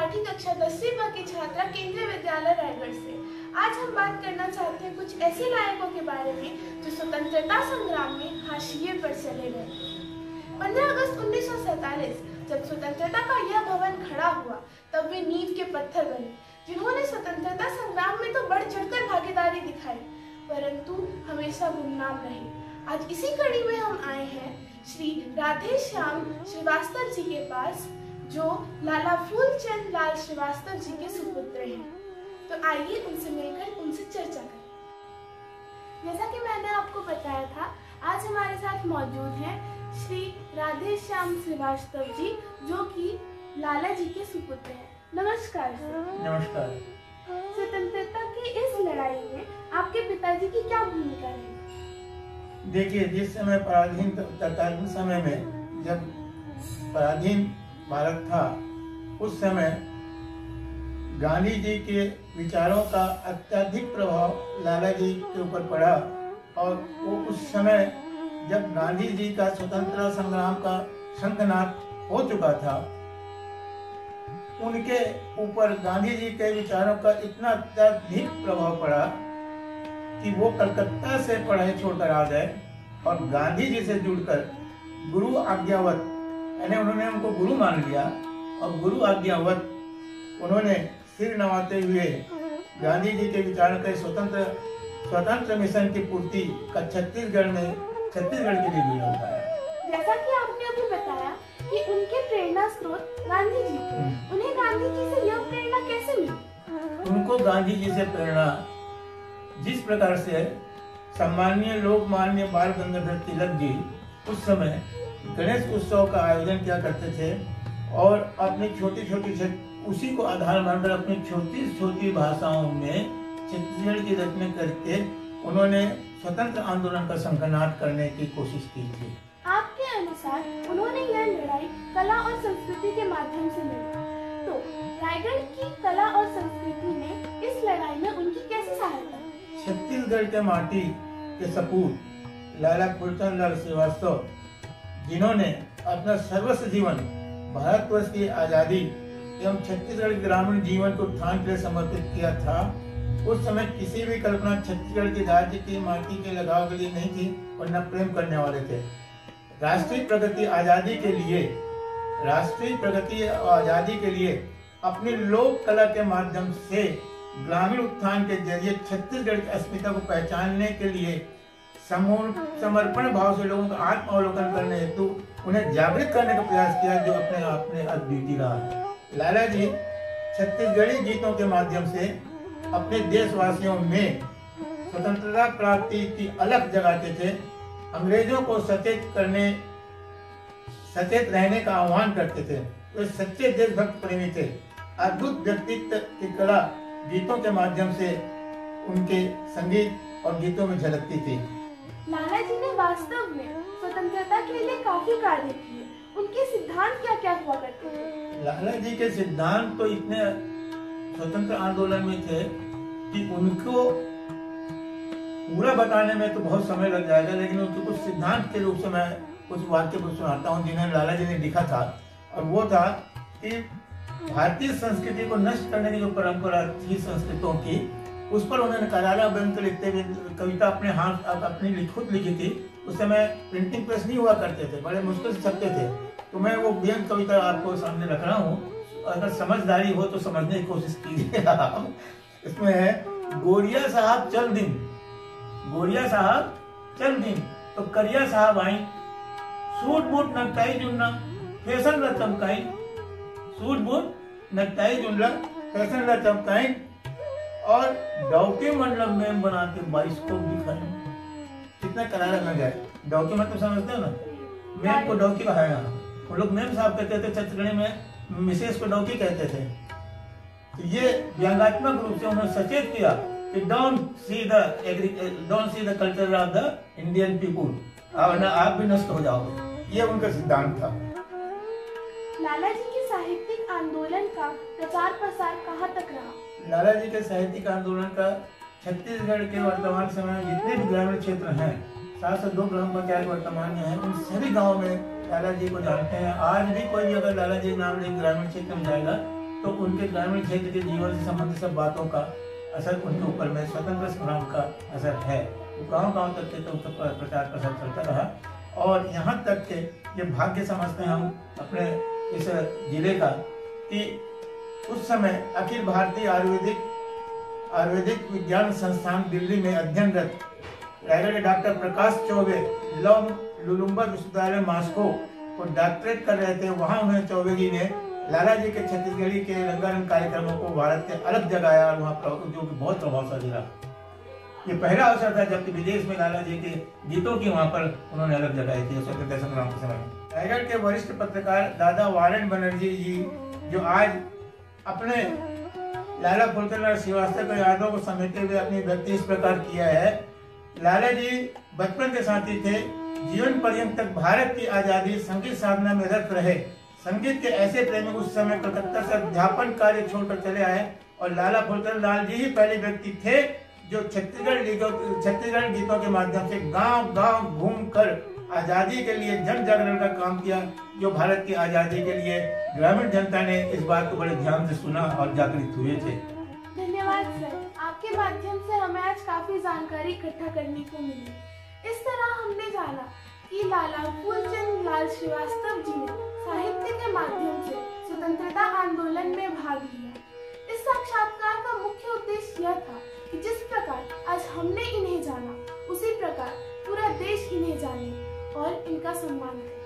छठी कक्षा 10वीं ब की छात्रा केंद्रीय विद्यालय रायगढ़ से। आज हम बात करना चाहते हैं कुछ ऐसे नायकों के बारे में जो स्वतंत्रता संग्राम में हाशिए पर चले गए। 15 अगस्त 1947 जब स्वतंत्रता का यह भवन खड़ा हुआ तब वे नींव के पत्थर बने जिन्होंने स्वतंत्रता संग्राम में तो बढ़ चढ़कर भागीदारी दिखाई, परंतु हमेशा गुमनाम रहे। आज इसी कड़ी में हम आए हैं श्री राधे श्याम श्रीवास्तव जी के पास, जो लाला फूलचंद लाल श्रीवास्तव जी के सुपुत्र हैं। तो आइए उनसे मिलकर उनसे चर्चा करें। जैसा कि मैंने आपको बताया था, आज हमारे साथ मौजूद हैं श्री राधे श्याम श्रीवास्तव जी, जो कि लाला जी के सुपुत्र हैं। नमस्कार सर। नमस्कार। स्वतंत्रता की इस लड़ाई में आपके पिताजी की क्या भूमिका रही? देखिए, जिस समय पराधीन तत्कालीन समय में जब पराधीन भारत था, उस समय गांधी जी के विचारों का अत्यधिक प्रभाव लाला जी के ऊपर पड़ा और वो उस समय जब गांधी जी का स्वतंत्रता संग्राम का शंखनाद हो चुका था, उनके ऊपर गांधी जी के विचारों का इतना अत्यधिक प्रभाव पड़ा कि वो कलकत्ता से पढ़ाई छोड़कर आ गए और गांधी जी से जुड़कर गुरु आज्ञावत, यानी उन्होंने उनको गुरु मान लिया और गुरु आज्ञावत उन्होंने सिर नवाते हुए गांधी जी के विचारों के स्वतंत्र मिशन की पूर्ति का छत्तीसगढ़ के लिए भी उठाया। जैसा कि आपने अभी बताया कि उनके प्रेरणा स्रोत गांधी जी थे, उन्हें गांधी जी से यह प्रेरणा कैसे मिली? उनको गांधी जी से प्रेरणा जिस प्रकार से सम्माननीय लोकमान्य बाल गंगाधर तिलक जी उस समय गणेश उत्सव का आयोजन किया करते थे और अपनी छोटी उसी को आधार मानकर अपनी छोटी भाषाओं में छत्तीसगढ़ की रचना करके उन्होंने स्वतंत्र आंदोलन का शंखनाद करने की कोशिश की थी। आपके अनुसार उन्होंने यह लड़ाई कला और संस्कृति के माध्यम से लड़ी, तो रायगढ़ की कला और संस्कृति ने इस लड़ाई में उनकी कैसी सहायता? छत्तीसगढ़ के माटी के सपूत लाला फूलचंद लाल श्रीवास्तव, जिन्होंने अपना सर्वस्व जीवन भारतवर्ष की आजादी एवं छत्तीसगढ़ के ग्रामीण जीवन को उत्थान के लिए समर्पित किया था, उस समय किसी भी कल्पना छत्तीसगढ़ के राज्य की माटी के लगाव के लिए नहीं थी और न प्रेम करने वाले थे। राष्ट्रीय प्रगति आजादी के लिए अपनी लोक कला के माध्यम से ग्रामीण उत्थान के जरिए छत्तीसगढ़ की अस्मिता को पहचानने के लिए समर्पण भाव से लोगों का आत्मावलोकन करने हेतु उन्हें जागृत करने का प्रयास किया, जो अपने आप में अद्वितीय रहा है। लाला जी छत्तीसगढ़ी गीतों के माध्यम से अपने देशवासियों में स्वतंत्रता प्राप्ति की अलख जगाते थे, अंग्रेजों को सचेत रहने का आह्वान करते थे। वे सच्चे देशभक्त प्रेमी थे। अद्भुत व्यक्तित्व की कला गीतों के माध्यम से उनके संगीत और गीतों में झलकती थी। लाला जी ने वास्तव में स्वतंत्रता के लिए काफी कार्य किए। उनके सिद्धांत क्या हुआ करते थे? लाला जी के सिद्धांत तो इतने स्वतंत्र आंदोलन में थे कि उनको पूरा बताने में तो बहुत समय लग जाएगा, लेकिन उनके कुछ सिद्धांत के रूप से मैं कुछ वाक्य को सुनाता हूँ जिन्हें लाला जी ने लिखा था। और वो था कि भारतीय संस्कृति को नष्ट करने की जो परंपरा थी संस्कृतों की, उस पर उन्होंने करारा व्यंग लिखते हुए कविता अपनी खुद लिखी थी। उस समय प्रिंटिंग प्रेस नहीं हुआ करते थे, बड़े मुश्किल से छपते थे। तो मैं वो व्यंग कविता आपको सामने रख रहा हूँ, अगर समझदारी हो तो समझने की कोशिश कीजिए आप। इसमें है, गोरिया साहब चल दिन तो करिया साहब आई, सूट बूट नकटाई जुन्ना फैशन ला चमकाई, सूट बूट नकटाई जुन्ना फैशन ला चमकाई और डॉक्यूमेंट मंडलम में बना के 22 को दिखाई। कितना करारा लग जाए। डॉक्यूमेंट तो समझते हो ना, मैम को डॉक्यू कहा है, वो लोग मैम साहब कहते थे, छत्तीसगढ़ी में मिसेस को डॉक्यू कहते थे। तो ये व्यंगात्मक रूप से उन्होंने सचेत किया कि don't see the culture of the Indian people, और ना आप भी नष्ट हो जाओगे। ये उनका सिद्धांत था। लाला जी के साहित्यिक आंदोलन का प्रचार प्रसार कहाँ तक रहा? लाला जी के साहित्यिक आंदोलन का छत्तीसगढ़ के वर्तमान समय में जितने भी ग्रामीण क्षेत्र हैं, 702 ग्राम पंचायत वर्तमान में है, उन सभी गाँव में लाला जी को जानते हैं। आज भी कोई भी अगर लाला जी नाम ले ग्रामीण क्षेत्र में जाएगा तो उनके ग्रामीण क्षेत्र के जीवन से संबंधित सब बातों का असर उनके ऊपर में स्वतंत्र संग्राम का असर है। तो गांव-गांव तक के तो प्रचार प्रसार चलता रहा और यहाँ तक के ये भाग्य समझते हैं हम अपने इस जिले का कि उस समय अखिल भारतीय आयुर्वेदिक विज्ञान संस्थान दिल्ली में अध्ययनरत रायगढ़ के डॉक्टर प्रकाश चौबे लुलुम्बर विश्वविद्यालय मॉस्को को डॉक्टरेट कर रहे थे। वहां उन्होंने चौबे जी ने लाला जी के छत्तीसगढ़ी के रंगारंग कार्यक्रमों को भारत के अलग जगाया और वहाँ जो कि बहुत प्रभावशाली रहा। ये पहला अवसर था जबकि विदेश में लाला जी के गीतों की वहाँ पर उन्होंने अलग जगाई थी स्वतंत्रता संग्राम के समय। रायगढ़ के वरिष्ठ पत्रकार दादा वारण बनर्जी जी जो आज अपने लाला फुलचंद श्रीवास्तव के यादों को समेटते हुए अपनी व्यक्ति इस प्रकार किया है। लाला जी बचपन के साथी थे, जीवन पर्यंत तक भारत की आजादी संगीत साधना में रत रहे। संगीत के ऐसे प्रेमी उस समय कलकत्ता से अध्यापन कार्य छोड़कर चले आए और लाला फुलचंद लाल जी ही पहले व्यक्ति थे जो छत्तीसगढ़ गीतों के माध्यम से गांव-गांव घूमकर आजादी के लिए जन जागरण का काम किया। जो भारत की आजादी के लिए ग्रामीण जनता ने इस बात को बड़े ध्यान से सुना और जागृत हुए थे। धन्यवाद सर, आपके माध्यम से हमें आज काफी जानकारी इकट्ठा करने को मिली। इस तरह हमने जाना कि लाला फूलचंद लाल श्रीवास्तव जी ने साहित्य के माध्यम से स्वतंत्रता आंदोलन में भाग लिया। इस साक्षात्कार का मुख्य उद्देश्य यह था कि जिस प्रकार आज हमने इन्हें जाना, उसी प्रकार पूरा देश इन्हें जाने और इनका सम्मान करे।